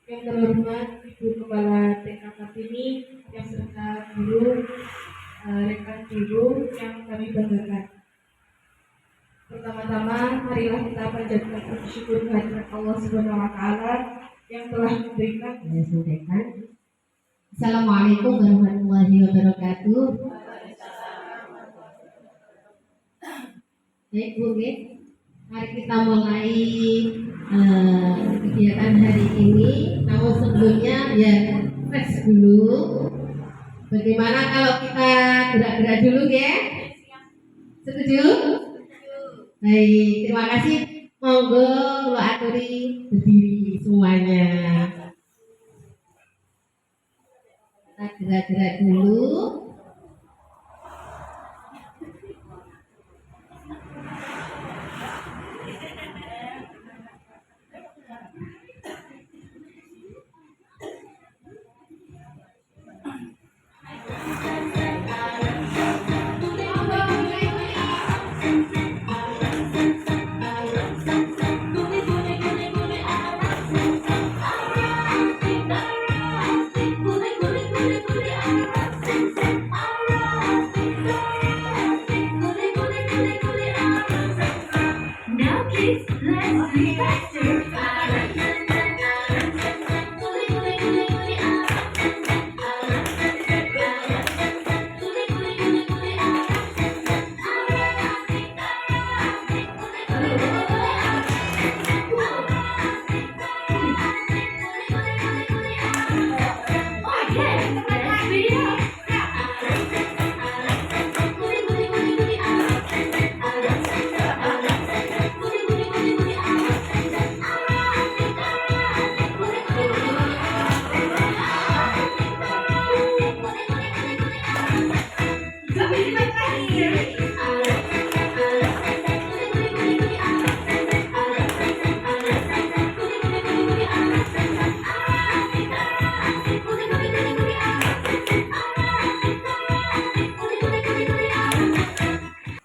Yang terhormat Ibu Kepala TK Kartini, yang serta guru, rekan guru yang kami banggakan. Pertama-tama, marilah kita panjatkan puji syukur kehadirat Allah Subhanahu wa Ta'ala yang telah memberikan. Saya sampaikan. Assalamualaikum warahmatullahi wabarakatuh. Baik Bu, mari kita mulai kegiatan hari ini. Namun sebelumnya ya tes dulu. Bagaimana kalau kita gerak-gerak dulu ya? Setuju? Baik, terima kasih. Monggo kula aturi berdiri semuanya. Kita gerak-gerak dulu.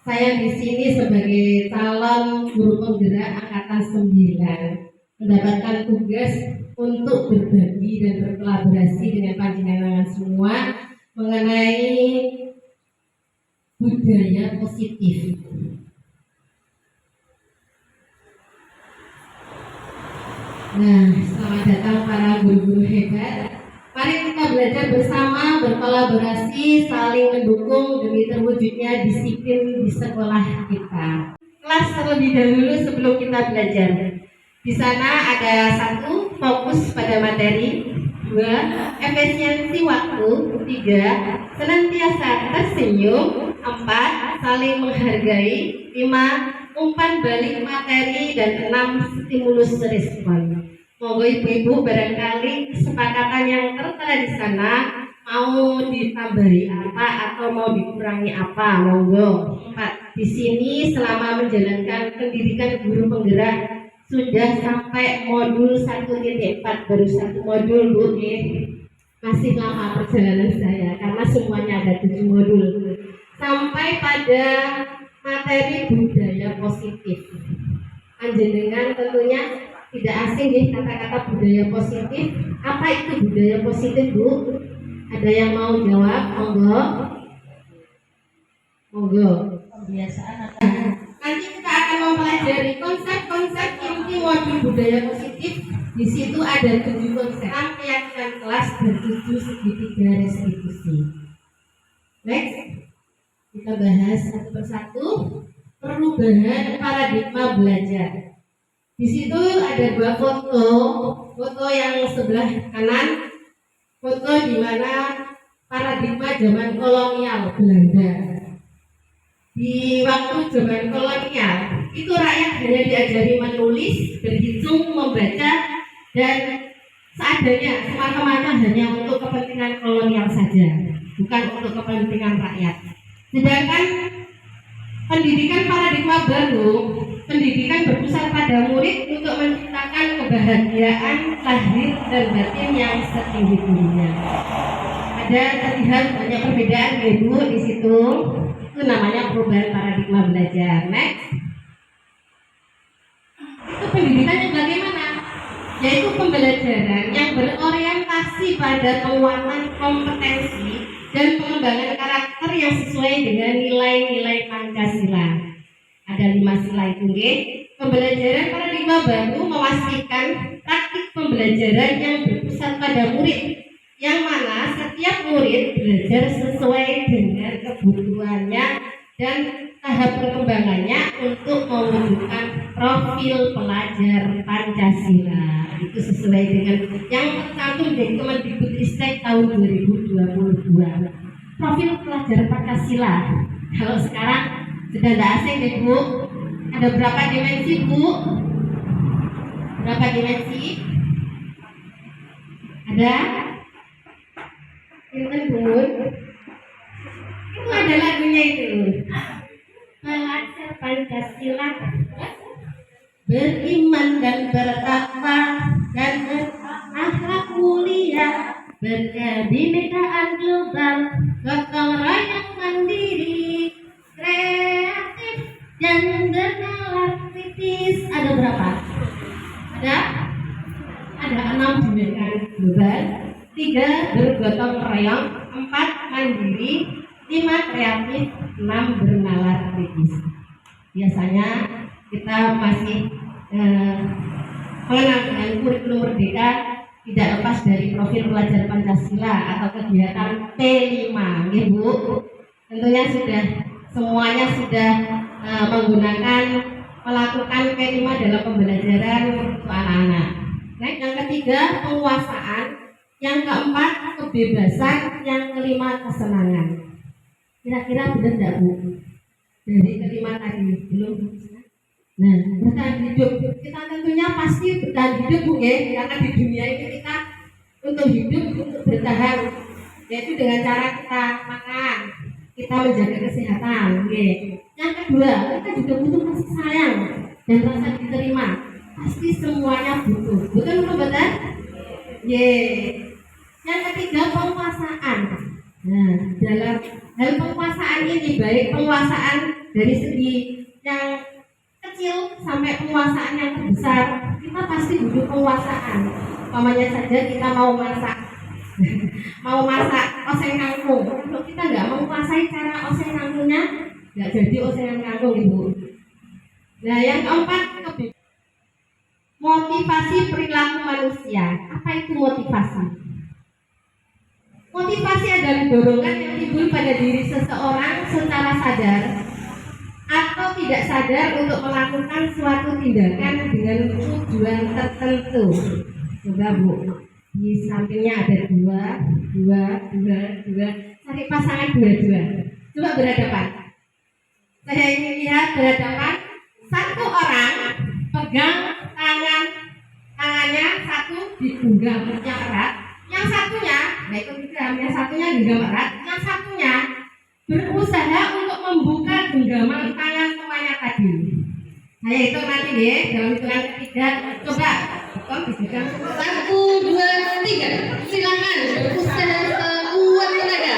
Saya di sini sebagai calon guru penggerak angkatan 9 mendapatkan tugas untuk berbagi dan berkolaborasi dengan panjenengan semua mengenai budaya positif. Nah, selamat datang para guru-guru hebat. Mari kita belajar bersama, berkolaborasi, saling mendukung demi terwujudnya disiplin di sekolah kita. Kelas terlebih dahulu sebelum kita belajar. Di sana ada 1, fokus pada materi. 2, efisiensi waktu. 3, senantiasa tersenyum. 4, saling menghargai. 5, umpan balik materi. Dan 6, stimulus respon. Monggo ibu-ibu barangkali kesepakatan yang tertera di sana mau ditambahi apa atau mau dikurangi apa, monggo. 4, di sini selama menjalankan pendidikan guru penggerak sudah sampai modul 1.4, baru 1 modul Bu. Masih lama perjalanan saya karena semuanya ada 7 modul. Sampai pada materi budaya positif. Panjenengan tentunya tidak asing ya kata-kata budaya positif. Apa itu budaya positif, Bu? Ada yang mau jawab? Monggo. Monggo. Kebiasaan atau Nanti kita akan mempelajari konsep-konsep inti modul budaya positif. Di situ ada 7 konsep: 6 keyakinan kelas dan 7 segitiga restitusi. Next, kita bahas satu persatu perubahan paradigma belajar. Di situ ada 2 foto. Foto yang sebelah kanan, foto di mana paradigma zaman kolonial Belanda. Di waktu zaman kolonial itu rakyat hanya diajari menulis, berhitung, membaca, dan seadanya, semata-mata hanya untuk kepentingan kolonial saja, bukan untuk kepentingan rakyat. Sedangkan pendidikan paradigma baru, pendidikan berpusat pada murid untuk menciptakan kebahagiaan lahir dan batin yang setinggi-tingginya. Ada terlihat banyak perbedaan ya Bu di situ. Itu namanya perubahan paradigma belajar. Next, itu pendidikannya bagaimana? Yaitu pembelajaran yang berorientasi pada penguatan kompetensi dan pengembangan karakter yang sesuai dengan nilai-nilai Pancasila. Ada 5 sila itu, nggih. Pembelajaran paradigma baru memastikan praktik pembelajaran yang berpusat pada murid, yang mana setiap murid belajar sesuai dengan kebutuhannya dan tahap perkembangannya untuk mewujudkan profil pelajar Pancasila. Itu sesuai dengan yang tercantum di Kemendikbudristek tahun 2022. Profil pelajar Pancasila. Kalau sekarang sudah tidak asing deh Bu. Ada berapa dimensi Bu? Berapa dimensi? Ada? Pinten Bun? Itu ada lagunya itu. Pelajar Pancasila beriman dan bertakwa dan berakhlak mulia, berkebinekaan global, gotong royong mandiri, kreatif dan bernalar kritis. Ada berapa? Ada 6 binekaan global, 3 bergotong royong, 4 mandiri, 5 kreatif, 6 bernalar kritis. Biasanya kita masih mengenal dengan kurikulum merdeka tidak lepas dari profil pelajar Pancasila atau kegiatan P5, ya Bu. Tentunya semuanya sudah melakukan P5 dalam pembelajaran untuk anak-anak. Nah, yang ketiga penguasaan, yang keempat kebebasan, yang kelima kesenangan. Kira-kira benar tidak Bu? Dari kelima tadi belum. Nah, bertahan hidup, kita tentunya pasti bertahan hidup Bu ya, karena di dunia ini kita untuk hidup, untuk bertahan, yaitu dengan cara kita makan, kita menjaga kesehatan ya. Yang kedua, kita juga butuh kasih sayang dan rasa diterima. Pasti semuanya butuh, betul betul? Ya. Yang ketiga penguasaan. Nah, dalam hal penguasaan ini baik penguasaan dari segi yang kecil sampai penguasaan yang terbesar, kita pasti butuh penguasaan. Umpamanya saja kita mau masak oseng kangkung, kalau kita nggak menguasai cara oseng kangkungnya, nggak jadi oseng kangkung Ibu. Nah, yang keempat motivasi perilaku manusia. Apa itu motivasi? Motivasi adalah dorongan yang timbul pada diri seseorang secara sadar atau tidak sadar untuk melakukan suatu tindakan dengan tujuan tertentu. Coba Bu, di sampingnya ada dua. Cari pasangan dua. Coba berhadapan. Saya ingin lihat berhadapan. Satu orang pegang tangannya satu digenggamnya erat, yang satunya, baik yang satunya genggam erat, yang satunya berusaha untuk membuka genggaman tangan temannya tadi. Saya hitung nanti ya, dalam hitungan ketiga. Coba, dipegang 1, 2, 3. Silakan berusaha sekuat tenaga.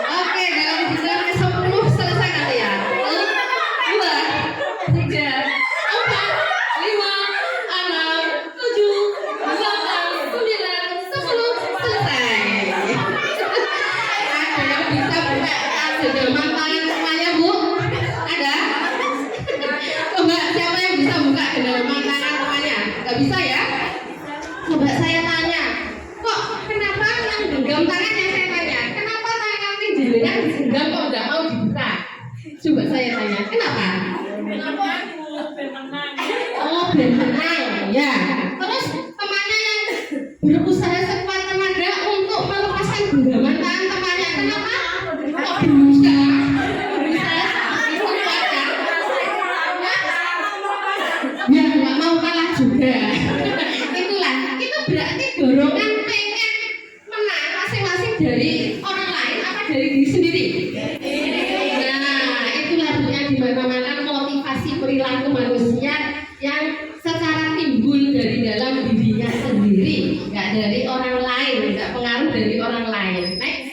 Oke, dalam hitungan ke 10 selesai nanti ya. 1, genggaman tangan semuanya, Bu? Ada? Coba siapa yang bisa buka genggaman tangan semuanya? Gak bisa ya? Coba saya tanya, kok kenapa yang genggam tangan yang saya tanya? Kenapa tangan jenengan digenggam kok nggak mau dibuka? Coba saya tanya, kenapa? Oh, berenang, ya. Terus temannya yang berusaha sekuat tenaga untuk melepaskan genggaman tangan temannya, kenapa? Kok berusaha sekuat ya? Ya nggak mau kalah juga. Itulah, itu berarti dorongan pengen menang masing-masing dari orang lain apa dari diri sendiri? Nah, itulah Bu yang dimana-mana motivasi perilaku manusia yang secara timbul dari dalam dirinya sendiri, nggak dari orang lain, nggak pengaruh dari orang lain. Next.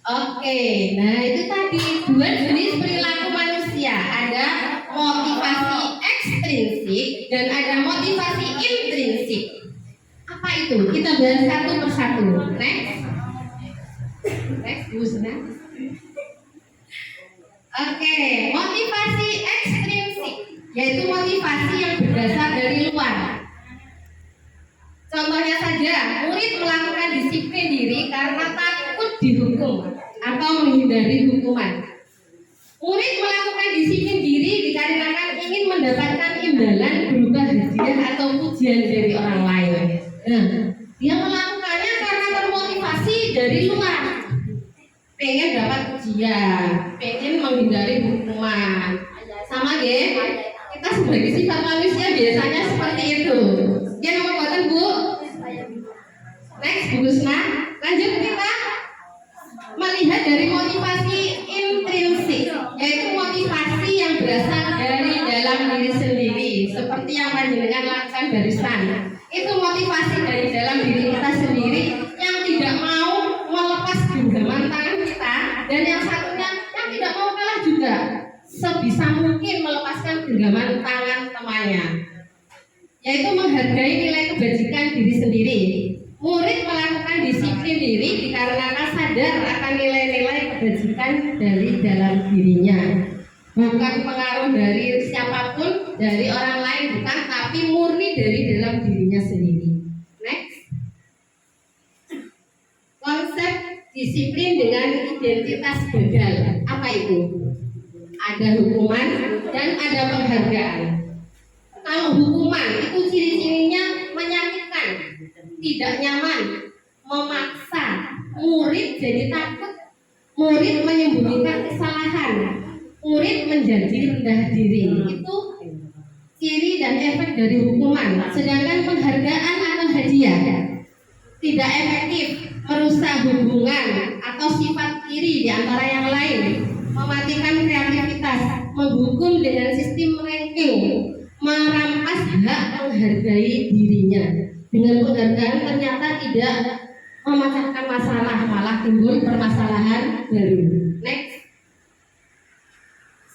Oke, nah itu tadi dua jenis perilaku manusia, ada motivasi ekstrinsik dan ada motivasi intrinsik. Apa itu? Kita bahas satu persatu. Next. Next, Bu Sena. Oke, motivasi ekstrinsik yaitu motivasi yang berasal dari luar. Contohnya saja, murid melakukan disiplin diri karena takut dihukum atau menghindari hukuman. Murid melakukan disiplin diri dikarenakan ingin mendapatkan imbalan berupa hadiah atau pujian dari orang lain. Nah, dia melakukannya karena termotivasi dari luar. Pengen dapat pujian, pengen menghindari hukuman. Sama ya, kita sebagai sifat manusia biasanya seperti itu. Ya nomor buatan Bu. Next, Bu Gusna. Lanjut kita melihat dari motivasi intrinsik, yaitu motivasi yang berasal dari dalam diri sendiri, seperti yang panjenengan lakukan barusan. Itu motivasi dari dalam diri kita sendiri yang tidak mau melepas genggaman tangan kita, dan yang satunya yang tidak mau kalah juga, sebisa mungkin melepaskan genggaman tangan temannya, yaitu menghargai nilai kebajikan diri sendiri. Murid melakukan disiplin diri dikarenakan sadar akan nilai-nilai kebajikan dari dalam dirinya, bukan pengaruh dari siapapun, dari orang lain bukan, tapi murni dari dalam dirinya sendiri. Next. Konsep disiplin dengan identitas gagal, apa itu? Ada hukuman dan ada penghargaan. Kalau hukuman itu ciri-cirinya menyakitkan, tidak nyaman, memaksa, murid jadi takut, murid menyembunyikan kesalahan, murid menjadi rendah diri. Itu ciri dan efek dari hukuman. Sedangkan penghargaan atau hadiah tidak efektif, merusak hubungan atau sifat iri di antara yang lain, mematikan kreativitas, menghukum dengan sistem ranking, merampas hak menghargai dirinya. Dengan penghargaan ternyata tidak memecahkan masalah, malah timbul permasalahan baru. Next.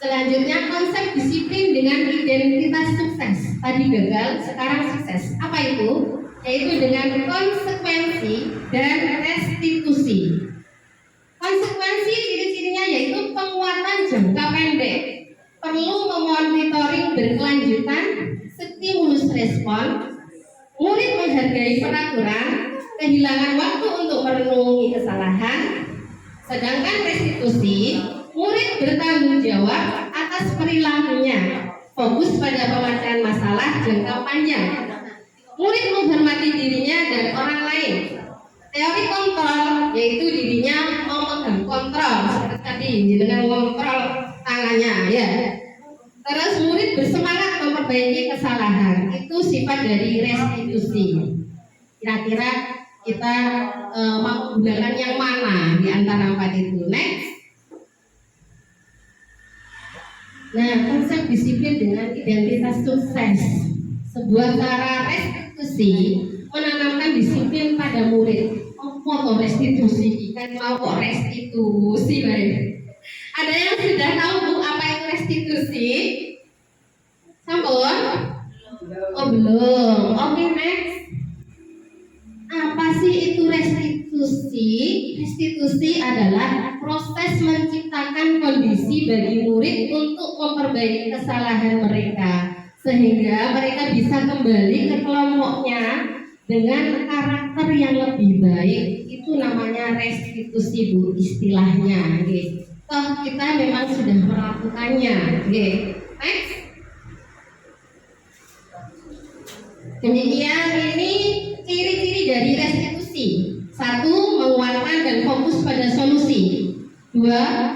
Selanjutnya konsep disiplin dengan identitas sukses. Tadi gagal, sekarang sukses. Apa itu? Yaitu dengan konsekuensi dan restitusi. Konsekuensi ciri-cirinya yaitu penguatan jangka pendek, perlu memonitoring berkelanjutan, stimulus respon, murid menghargai peraturan, kehilangan waktu untuk merenungi kesalahan. Sedangkan restitusi, murid bertanggung jawab atas perilakunya, fokus pada pemecahan masalah jangka panjang. Murid menghormati dirinya dan orang lain. Teori kontrol, yaitu dirinya memegang kontrol, seperti tadi dengan mengontrol tangannya, ya. Terus murid bersemangat memperbaiki kesalahan. Itu sifat dari restitusi. Kira-kira kita mau menggunakan yang mana di antara empat itu? Next. Nah, konsep disiplin dengan identitas sukses. Sebuah cara restitusi menanamkan disiplin pada murid. Foto restitusi, kan mau kok restitusi, baik. Ada yang sudah tahu Bu apa itu restitusi? Sampun? Oh belum. Oke, next. Apa sih itu restitusi? Restitusi adalah proses menciptakan kondisi bagi murid untuk memperbaiki kesalahan mereka sehingga mereka bisa kembali ke kelompoknya dengan karakter yang lebih baik. Itu namanya restitusi, Bu, istilahnya. Toh kita memang sudah melakukannya. Next. Demikian ini ciri-ciri dari restitusi. 1. Menguatkan dan fokus pada solusi. 2.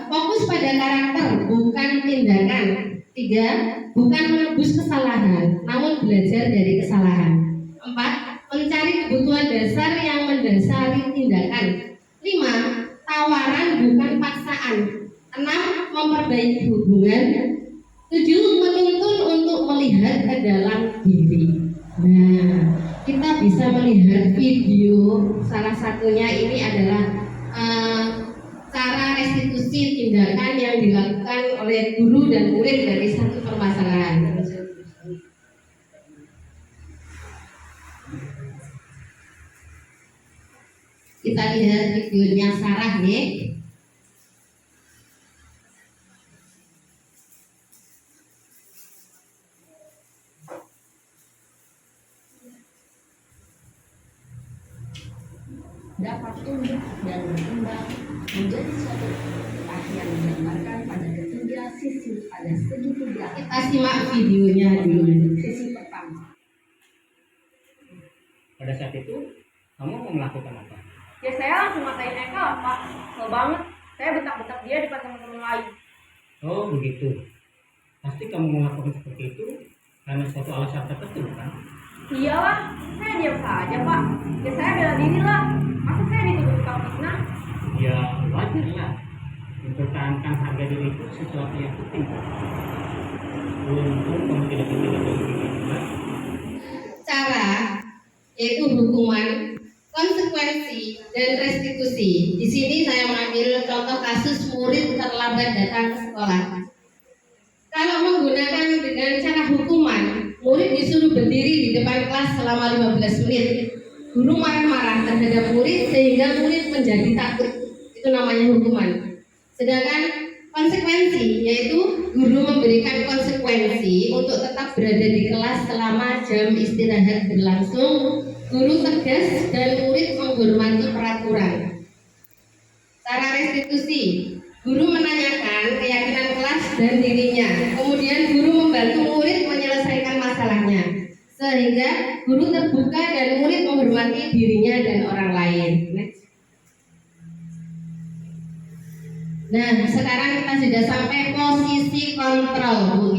Fokus pada karakter, bukan tindakan. 3. Bukan menebus kesalahan, namun belajar dari kesalahan. 4. Mencari kebutuhan dasar yang mendasari tindakan. 5. Tawaran bukan paksaan. 6. Memperbaiki hubungan. 7. Menuntun untuk melihat ke dalam diri. Nah, kita bisa melihat video, salah satunya ini adalah cara restitusi tindakan yang dilakukan oleh guru dan murid dari satu permasalahan. Kita lihat videonya Sarah nih. Dapat tumbuh dan berkembang menjadi suatu yang menggambarkan pada ketiga sisi pada segitiga. Kita simak videonya dulu. Sisi pertama. Pada saat itu, kamu mau melakukan apa? Ya saya langsung matain Eka lah Pak. Kesel banget. Saya bentak-bentak dia depan teman-teman lain. Oh begitu. Pasti kamu melakukan seperti itu karena suatu alasan tertentu kan? Iyalah, saya diam saja Pak. Ya saya bela diri lah. Masa saya dituduh tukang fitnah? Ya wajar lah. Mempertahankan harga diri itu sesuatu yang penting. Untung kamu tidak bertindak begitu. Cara yaitu hukuman, konsekuensi, dan restitusi. Di sini saya mengambil contoh kasus murid terlambat datang ke sekolah. Kalau menggunakan dengan cara hukuman, murid disuruh berdiri di depan kelas selama 15 menit. Guru marah-marah terhadap murid sehingga murid menjadi takut. Itu namanya hukuman. Sedangkan konsekuensi yaitu guru memberikan konsekuensi untuk tetap berada di kelas selama jam istirahat berlangsung. Guru tegas dan murid menghormati peraturan. Cara restitusi, guru menanyakan keyakinan kelas dan dirinya. Kemudian guru membantu murid menyelesaikan masalahnya, sehingga guru terbuka dan murid menghormati dirinya dan orang lain. Next. Nah, sekarang kita sudah sampai posisi kontrol, Bu.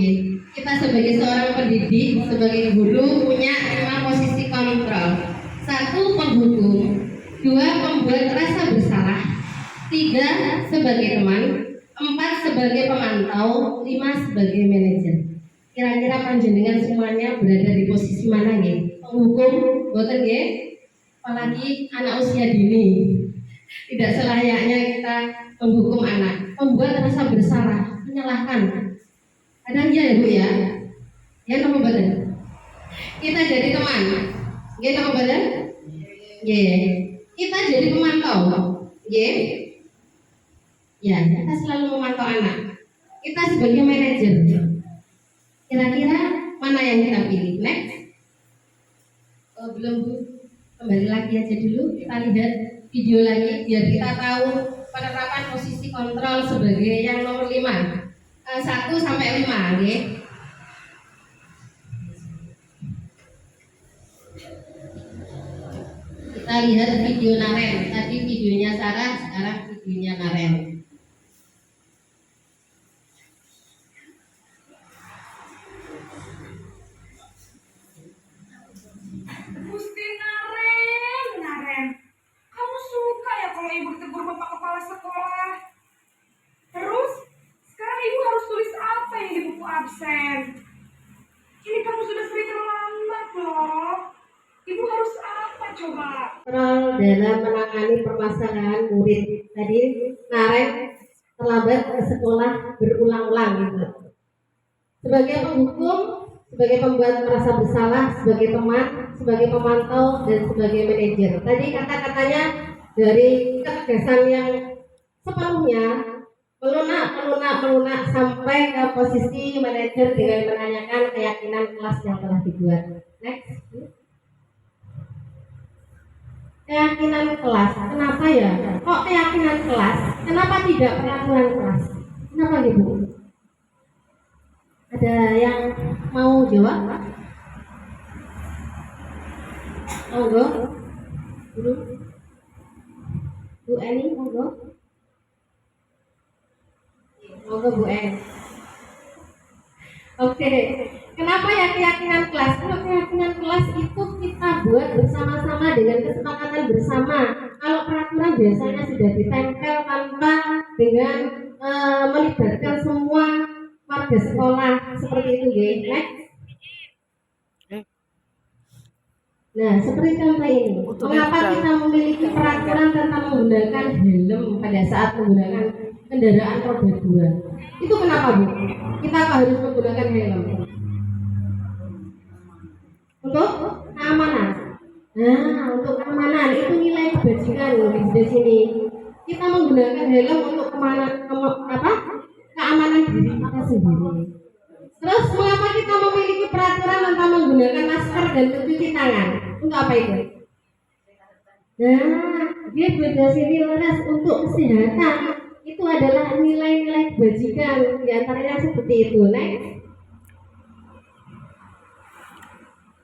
Kita sebagai seorang pendidik, sebagai guru punya 5 posisi kontrol. 1. Penghukum. 2. Pembuat rasa bersalah. 3. Sebagai teman. 4. Sebagai pemantau. 5. Sebagai manajer. Kira-kira panjenengan semuanya berada di posisi mana nggih? Penghukum, boten nggih? Apalagi anak usia dini. Tidak selayaknya kita menghukum anak. Membuat rasa bersalah, menyalahkan. Kadang iya ya Bu ya. Ya nama badan. Kita jadi teman. Ya nama badan. Ya. Kita jadi pemantau. Ya. Ya, kita selalu memantau anak. Kita sebagai manajer. Kira-kira mana yang kita pilih? Next. Belum Bu. Kembali lagi aja dulu. Kita lihat video lagi biar kita tahu penerapan posisi kontrol sebagai yang nomor 5. 1 sampai 5, okay? Kita lihat video Naren. Tadi videonya Sarah, sekarang videonya Naren. Gusti Naren. Kamu suka ya kalau ibu tegur bapak kepala sekolah? Terus, sekarang ibu harus tulis apa yang di buku absen? Ini kamu sudah sering terlambat loh. Ibu harus apa coba? Kontrol dalam menangani permasalahan murid. Tadi Naren terlambat ke sekolah berulang-ulang gitu. Sebagai penghukum, sebagai pembuat merasa bersalah, sebagai teman, sebagai pemantau dan sebagai manajer. Tadi kata-katanya dari ketegasan yang sepenuhnya melunak sampai ke posisi manajer dengan menanyakan keyakinan kelas yang telah dibuat. Next. Keyakinan kelas, kenapa ya? Kok keyakinan kelas? Kenapa tidak peraturan kelas? Kenapa gitu? Ada yang mau jawab? Monggo, Guru. Bu Eni, monggo. Monggo Bu Eni. Oke, kenapa ya keyakinan kelas? Kalau keyakinan kelas itu kita buat bersama-sama dengan kesepakatan bersama. Kalau peraturan biasanya sudah ditempel tanpa dengan melibatkan semua warga sekolah seperti itu, ya. Next. Nah, seperti contoh ini, mengapa kita memiliki peraturan tentang menggunakan helm pada saat menggunakan kendaraan roda 2? Itu kenapa, Bu? Kita harus menggunakan helm? Untuk keamanan. Nah, untuk keamanan itu nilai kebajikan di sini. Kita menggunakan helm untuk keamanan diri kita sendiri. Terus mengapa kita memiliki peraturan tentang menggunakan masker dan mencuci tangan? Untuk apa itu? Nah, dia beda sinilas untuk kesehatan. Itu adalah nilai-nilai kebajikan, diantaranya seperti itu. Next.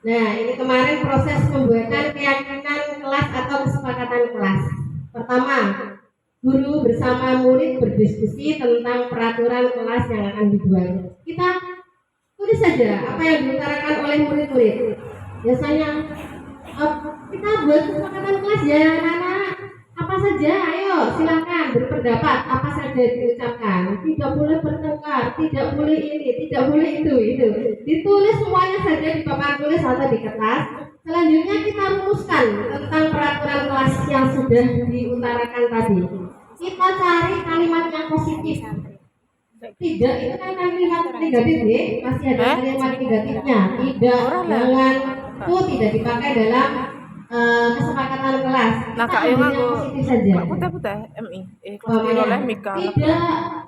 Nah, ini kemarin proses pembuatan keyakinan kelas atau kesepakatan kelas. Pertama, guru bersama murid berdiskusi tentang peraturan kelas yang akan dibuat. Kita tulis saja apa yang diutarakan oleh murid-murid. Biasanya kita buat kesepakatan kelas ya anak-anak. Apa saja, ayo silakan berpendapat apa saja diucapkan. Tidak boleh bertengkar, tidak boleh ini, tidak boleh itu. Ditulis semuanya saja di papan tulis atau di kertas. Selanjutnya kita rumuskan tentang peraturan kelas yang sudah diutarakan tadi. Kita cari kalimat yang positif. Tidak, itu kan kalimat negatif, ya. Masih ada kalimat negatifnya. Tidak, jangan, itu tidak dipakai dalam kesepakatan kelas. Nah, Kak, yang aku positif saja. putih MI. Kelas piro oleh Mika. Tidak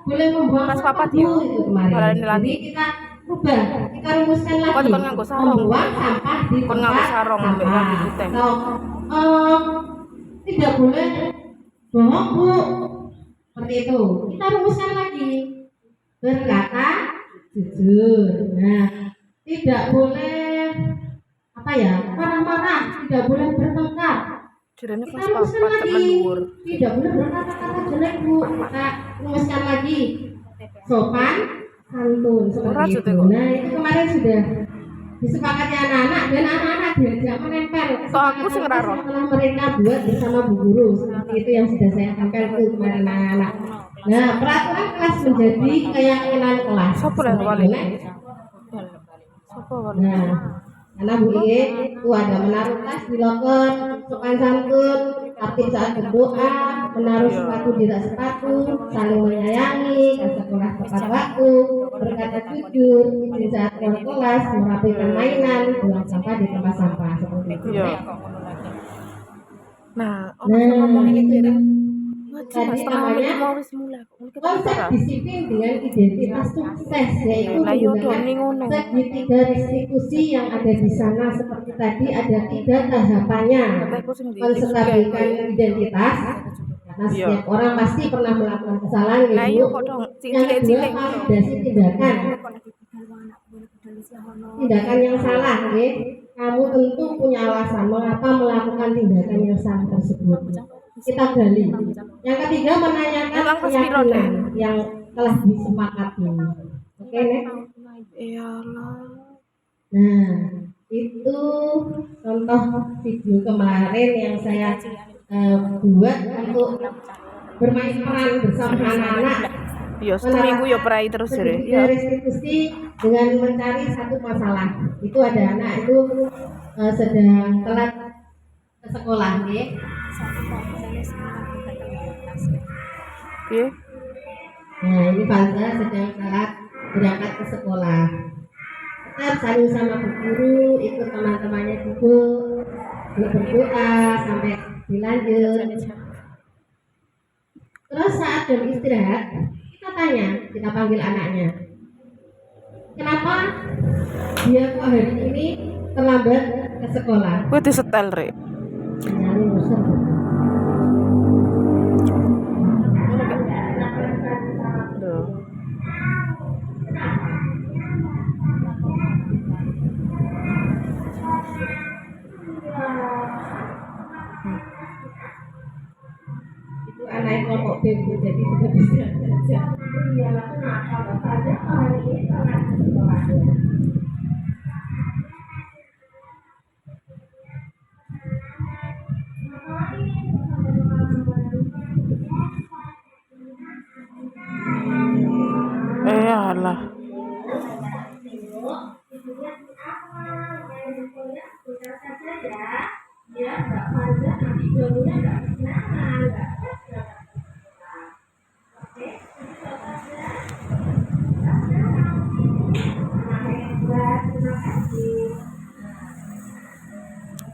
boleh membuang Kelas papat sampah ya. itu kemarin. Balani lagi. Jadi kita rubah, kita rumuskan lagi. Kon nganggo sarung. Membuang sampah di Kon nganggo tempat sarung, ambek sampah. rambut putih. Atau, tidak boleh bohong, Bu. Seperti itu. Kita rumuskan lagi. Berkata jujur. Nah, tidak boleh marah-marah, tidak boleh bertengkar. Jirane Kita kelas rumuskan papat temen lagi, dhuwur. tidak boleh berkata-kata jelek, Bu. Kita rumuskan lagi, sopan santun Ora seperti jute itu. kok. Nah, itu kemarin sudah disepakati anak-anak dan anak-anak diajak menempel Aku sing ora roh. setelah mereka buat bersama Bu Guru. Seperti itu yang sudah saya tempel itu kemarin anak-anak. Nah, peraturan kelas menjadi keyakinan kelas. Sopo lah Seperti wali? itu, Nek. Sopo wali? Nah, karena Bu Iye itu ada menaruh tas di loker, sopan santun, tertib saat berdoa, menaruh sepatu di rak sepatu, saling menyayangi, ke sekolah tepat waktu, berkata jujur, izin saat keluar kelas, merapikan mainan, buang sampah di tempat sampah seperti itu. Iya. Nah, Nah, ngomongin itu ya. tadi Setengah namanya menit mau wis mulai. konsep disiplin dengan identitas sukses, yaitu Nah, iya, menggunakan Doni ngono. segitiga restitusi yang ada di sana. Seperti tadi ada 3 tahapannya. Menstabilkan identitas, karena Iya. setiap orang pasti pernah melakukan kesalahan, Nah, gitu. iya kok dong. Yang kedua, validasi tindakan. Tindakan yang salah, ya. Kamu tentu punya alasan mengapa melakukan tindakan yang salah tersebut. Kita gali. Yang ketiga, menanyakan Ulang ke spiro, keyakinan yang telah disepakati. Oke, Nek? Iyalah. Nah, itu contoh video kemarin yang saya buat untuk bermain peran bersama anak-anak. Iya, seminggu ya perai terus ya. Iya. Restitusi dengan mencari satu masalah. Itu ada anak itu sedang telat ke sekolah, ya. Piye? Nah, ini Fazla sedang telat berangkat ke sekolah. tetap saling sama bu guru, ikut teman-temannya duduk, berdoa sampai dilanjut. Terus saat jam istirahat, kita tanya, kita panggil anaknya, kenapa dia kok hari ini terlambat ke sekolah? Gue disetel, Re. Nyari musuh. Duh. Itu anak kelompok B, Bu, jadi sudah bisa belajar. Alah.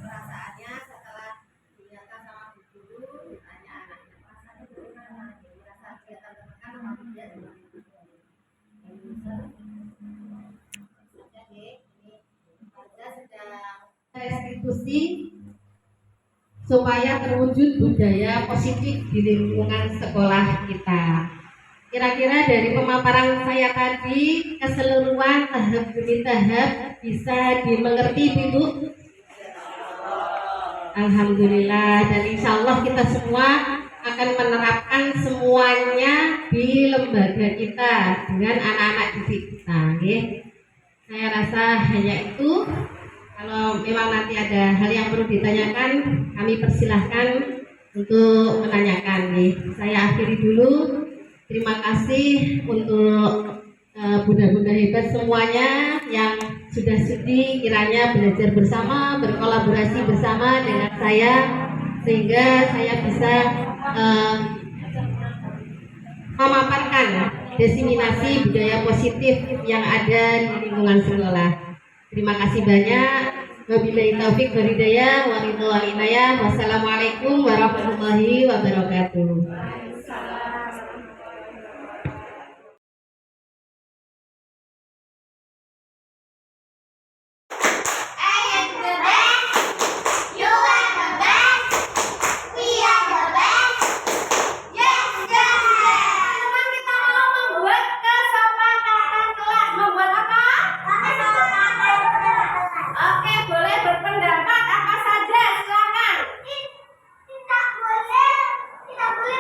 Perasaannya setelah dinyatakan sama bu guru, ditanya anaknya perasaannya bagaimana, dia merasa kelihatan tertekan apa tidak dengan restitusi supaya terwujud budaya positif di lingkungan sekolah kita. Kira-kira dari pemaparan saya tadi keseluruhan tahap demi tahap bisa dimengerti Bu? Alhamdulillah, dan insya Allah kita semua akan menerapkan semuanya di lembaga kita dengan anak-anak didik kita. Saya rasa hanya itu. Kalau memang nanti ada hal yang perlu ditanyakan, kami persilahkan untuk menanyakan. Saya akhiri dulu. Terima kasih untuk bunda-bunda hebat semuanya yang sudah sudi kiranya belajar bersama, berkolaborasi bersama dengan saya, sehingga saya bisa memaparkan diseminasi budaya positif yang ada di lingkungan sekolah. Terima kasih banyak. Wabillahi taufik wal hidayah, wal inayah. Wassalamualaikum warahmatullahi wabarakatuh. Oke, boleh berpendapat apa saja, silakan. Kita boleh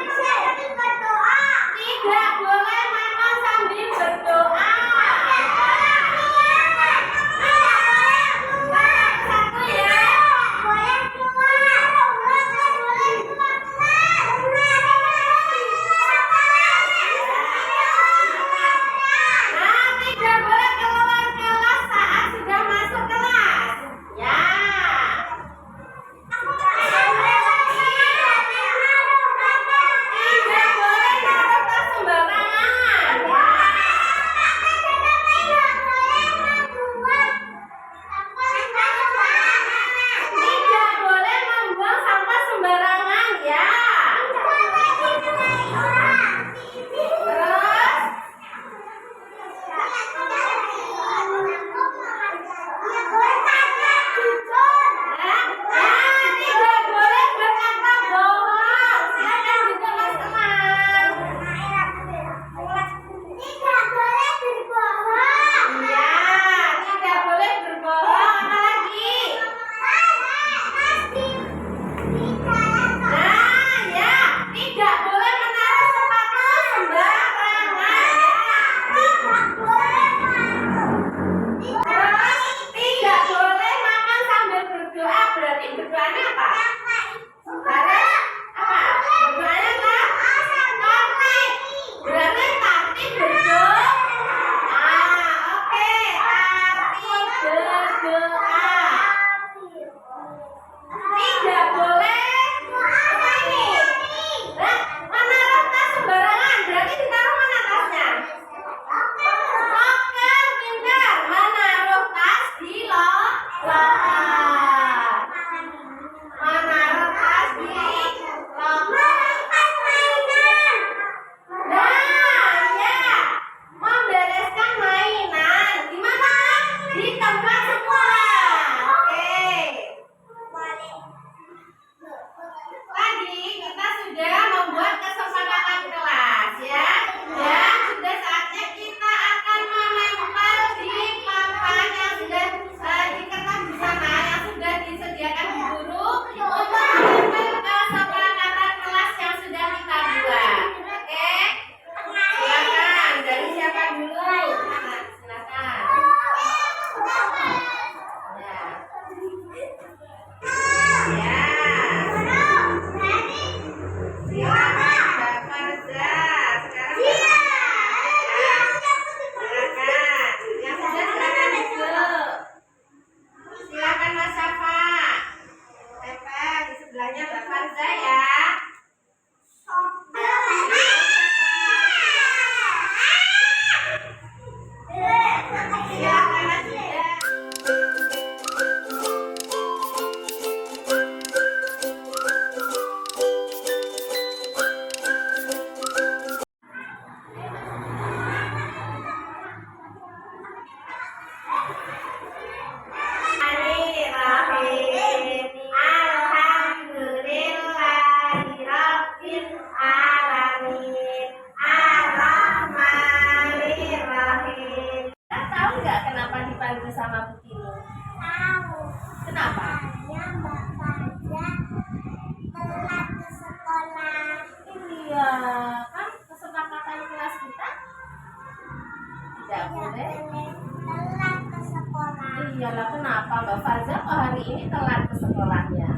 lah, kenapa Mbak Faza kok hari ini telat ke sekolahnya?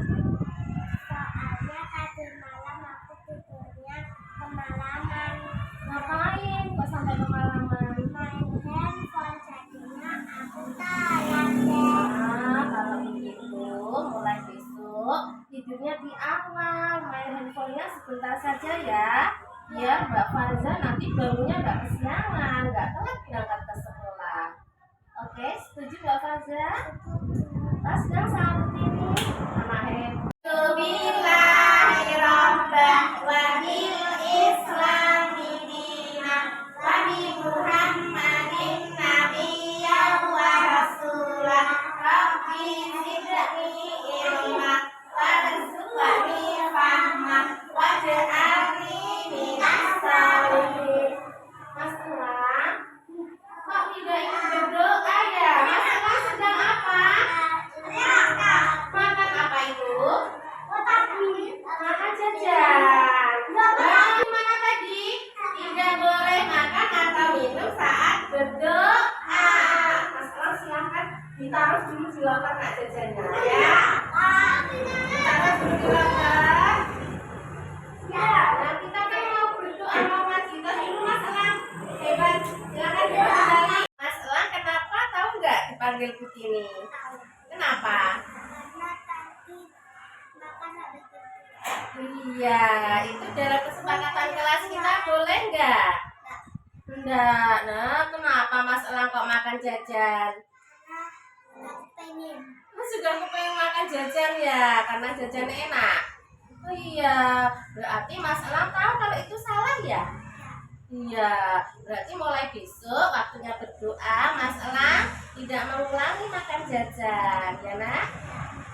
Soalnya tadi malam aku tidurnya kemalaman, Ngapain kok sampai kemalaman? main handphone, jadinya aku telat deh. Nah, kalau begitu mulai besok tidurnya di awal, main handphonenya sebentar saja ya, biar Mbak Farza nanti bangunnya nggak kesiangan, nggak telat berangkat ke sekolah. Oke, setuju Mbak Farza? Tas dan sambut ini anak head. Mas Elang, kok tidak ikut berdoa ya? Mas Elang sedang apa? Makan apa itu? Makan jajan. Gimana tadi? Tidak boleh makan atau minum saat berdoa. Mas Elang silahkan ditaruh dulu di loker nak jajannya ya. Ditaruh dulu di loker. Ya, nah kita kan mau berdoa mau ngaji dulu Mas Elang. Hebat, silakan dipanggil. Mas Elang kenapa tahu nggak dipanggil Putini? Kenapa? Karena tadi makan habis itu. Iya, itu dalam kesepakatan kelas kita boleh nggak? Enggak. Nah, kenapa Mas Elang kok makan jajan? Nggak pengen. Mas juga kepengen makan jajan ya, karena jajan enak. Oh iya, berarti Mas Elang tahu kalau itu salah ya? Iya, berarti mulai besok waktunya berdoa Mas Elang tidak mengulangi makan jajan, ya nak?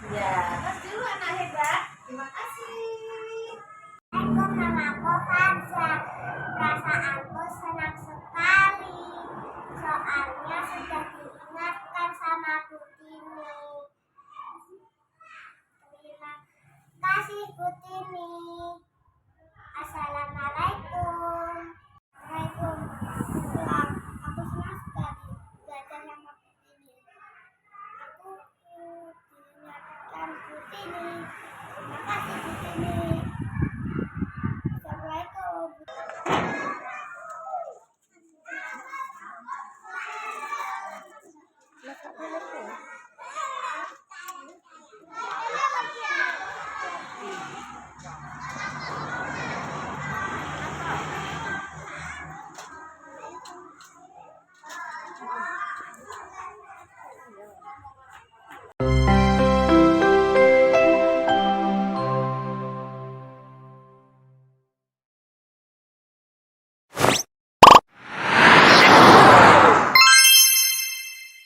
Ya, terus dulu anak hebat. Terima kasih. Assalamualaikum, namaku Farza. Perasaanku senang sekali. Soalnya sudah diingatkan sama Bu Tini. Terima kasih Bu Tini. Assalamualaikum. Waalaikumsalam. Aku senang sekali belajar sama Bu Tini. Aku diingatkan Bu Tini. Terima kasih Bu Tini. Assalamualaikum.